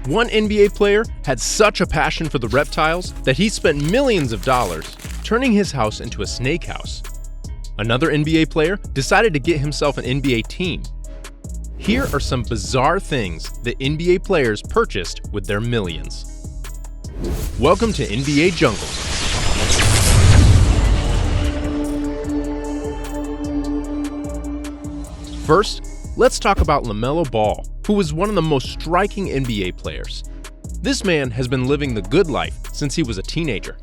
One NBA player had such a passion for the reptiles that he spent millions of dollars turning his house into a snake house. Another NBA player decided to get himself an NBA team. Here are some bizarre things that NBA players purchased with their millions. Welcome to NBA Jungles. First, let's talk about LaMelo Ball, who was one of the most striking NBA players. This man has been living the good life since he was a teenager.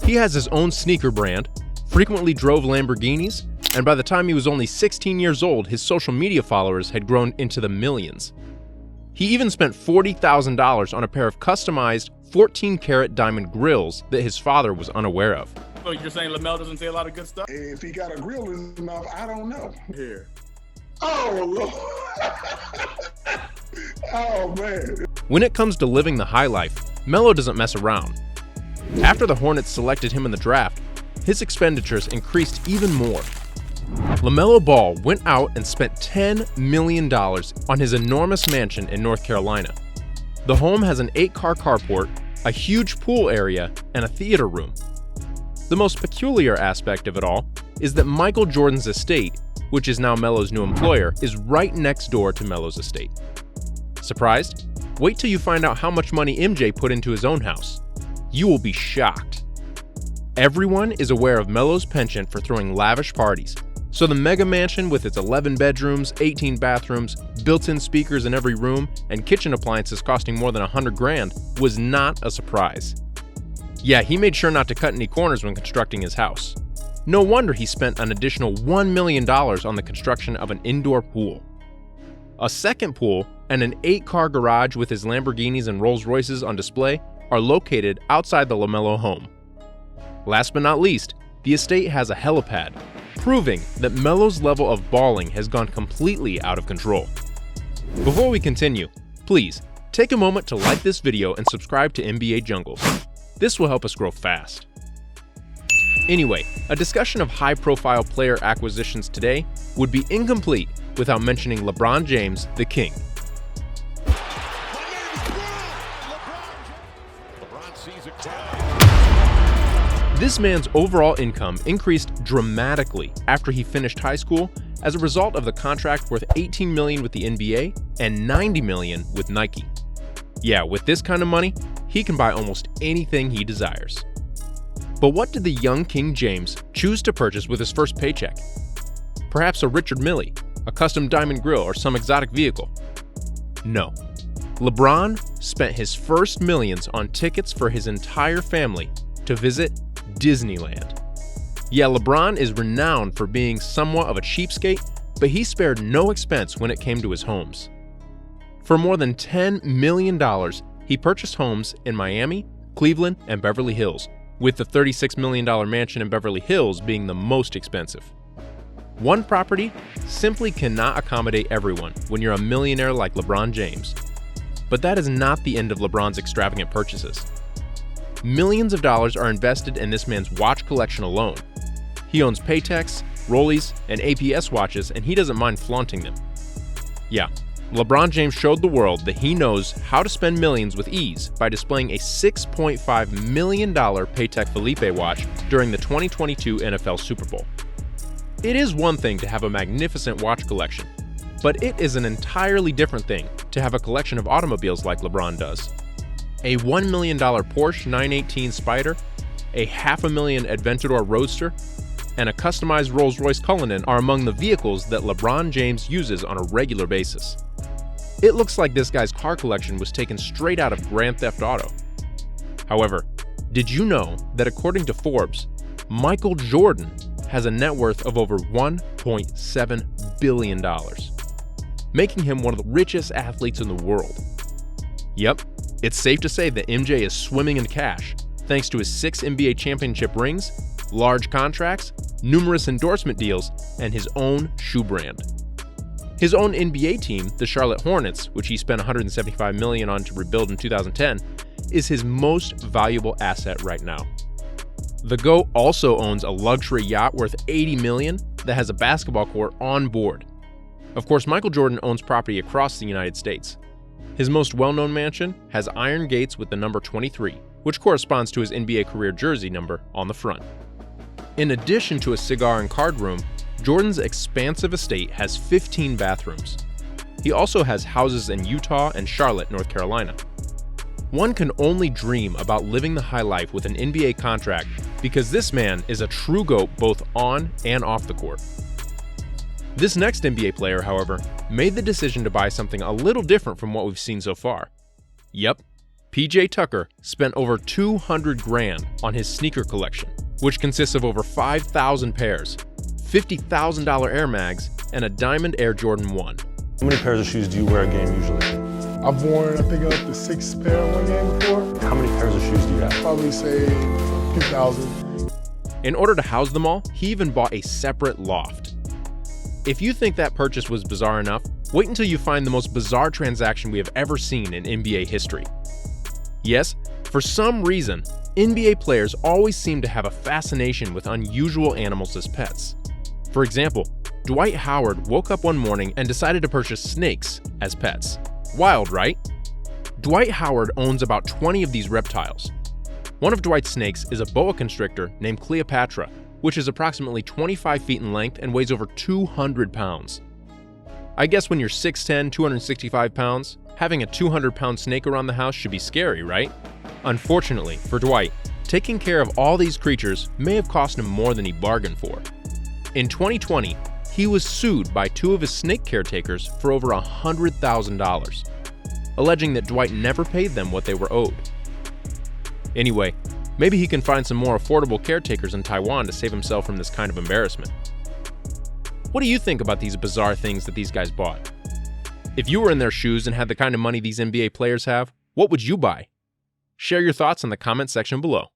He has his own sneaker brand, frequently drove Lamborghinis, and by the time he was only 16 years old, his social media followers had grown into the millions. He even spent $40,000 on a pair of customized 14-karat diamond grills that his father was unaware of. So you're saying LaMelo doesn't say a lot of good stuff? If he got a grill in his mouth, I don't know. Here. Oh, Lord. Oh, man. When it comes to living the high life, Melo doesn't mess around. After the Hornets selected him in the draft, his expenditures increased even more. LaMelo Ball went out and spent $10 million on his enormous mansion in North Carolina. The home has an 8-car carport, a huge pool area, and a theater room. The most peculiar aspect of it all is that Michael Jordan's estate, which is now Melo's new employer, is right next door to Melo's estate. Surprised? Wait till you find out how much money MJ put into his own house. You will be shocked. Everyone is aware of Melo's penchant for throwing lavish parties, so the mega mansion with its 11 bedrooms, 18 bathrooms, built-in speakers in every room, and kitchen appliances costing more than $100,000 was not a surprise. Yeah, he made sure not to cut any corners when constructing his house. No wonder he spent an additional $1 million on the construction of an indoor pool. A second pool and an 8-car garage with his Lamborghinis and Rolls Royces on display are located outside the LaMelo home. Last but not least, the estate has a helipad, proving that Melo's level of balling has gone completely out of control. Before we continue, please take a moment to like this video and subscribe to NBA Jungles. This will help us grow fast. Anyway, a discussion of high-profile player acquisitions today would be incomplete without mentioning LeBron James, the King. This man's overall income increased dramatically after he finished high school as a result of the contract worth $18 million with the NBA and $90 million with Nike. Yeah, with this kind of money, he can buy almost anything he desires. But what did the young King James choose to purchase with his first paycheck? Perhaps a Richard Mille, a custom diamond grill, or some exotic vehicle? No. LeBron spent his first millions on tickets for his entire family to visit Disneyland. Yeah, LeBron is renowned for being somewhat of a cheapskate, but he spared no expense when it came to his homes. For more than $10 million, he purchased homes in Miami, Cleveland, and Beverly Hills, with the $36 million mansion in Beverly Hills being the most expensive. One property simply cannot accommodate everyone when you're a millionaire like LeBron James. But that is not the end of LeBron's extravagant purchases. Millions of dollars are invested in this man's watch collection alone. He owns Paytex, Rollies, and APS watches, and he doesn't mind flaunting them. Yeah, LeBron James showed the world that he knows how to spend millions with ease by displaying a $6.5 million Patek Philippe watch during the 2022 NFL Super Bowl. It is one thing to have a magnificent watch collection, but it is an entirely different thing to have a collection of automobiles like LeBron does. A $1 million Porsche 918 Spyder, a $500,000 Aventador Roadster, and a customized Rolls-Royce Cullinan are among the vehicles that LeBron James uses on a regular basis. It looks like this guy's car collection was taken straight out of Grand Theft Auto. However, did you know that according to Forbes, Michael Jordan has a net worth of over $1.7 billion, making him one of the richest athletes in the world? Yep, it's safe to say that MJ is swimming in cash, thanks to his 6 NBA championship rings, large contracts, numerous endorsement deals, and his own shoe brand. His own NBA team, the Charlotte Hornets, which he spent $175 million on to rebuild in 2010, is his most valuable asset right now. The GOAT also owns a luxury yacht worth $80 million that has a basketball court on board. Of course, Michael Jordan owns property across the United States. His most well-known mansion has iron gates with the number 23, which corresponds to his NBA career jersey number on the front. In addition to a cigar and card room, Jordan's expansive estate has 15 bathrooms. He also has houses in Utah and Charlotte, North Carolina. One can only dream about living the high life with an NBA contract because this man is a true GOAT both on and off the court. This next NBA player, however, made the decision to buy something a little different from what we've seen so far. Yep, PJ Tucker spent over $200 grand on his sneaker collection, which consists of over 5,000 pairs, $50,000 Air Mags, and a Diamond Air Jordan 1. How many pairs of shoes do you wear a game usually? I've worn, I think, up to 6 pair in one game before. How many pairs of shoes do you have? Probably say a few thousand. In order to house them all, he even bought a separate loft. If you think that purchase was bizarre enough, wait until you find the most bizarre transaction we have ever seen in NBA history. Yes, for some reason, NBA players always seem to have a fascination with unusual animals as pets. For example, Dwight Howard woke up one morning and decided to purchase snakes as pets. Wild, right? Dwight Howard owns about 20 of these reptiles. One of Dwight's snakes is a boa constrictor named Cleopatra, which is approximately 25 feet in length and weighs over 200 pounds. I guess when you're 6'10", 265 pounds, having a 200-pound snake around the house should be scary, right? Unfortunately for Dwight, taking care of all these creatures may have cost him more than he bargained for. In 2020, he was sued by 2 of his snake caretakers for over $100,000, alleging that Dwight never paid them what they were owed. Anyway, maybe he can find some more affordable caretakers in Taiwan to save himself from this kind of embarrassment. What do you think about these bizarre things that these guys bought? If you were in their shoes and had the kind of money these NBA players have, what would you buy? Share your thoughts in the comment section below.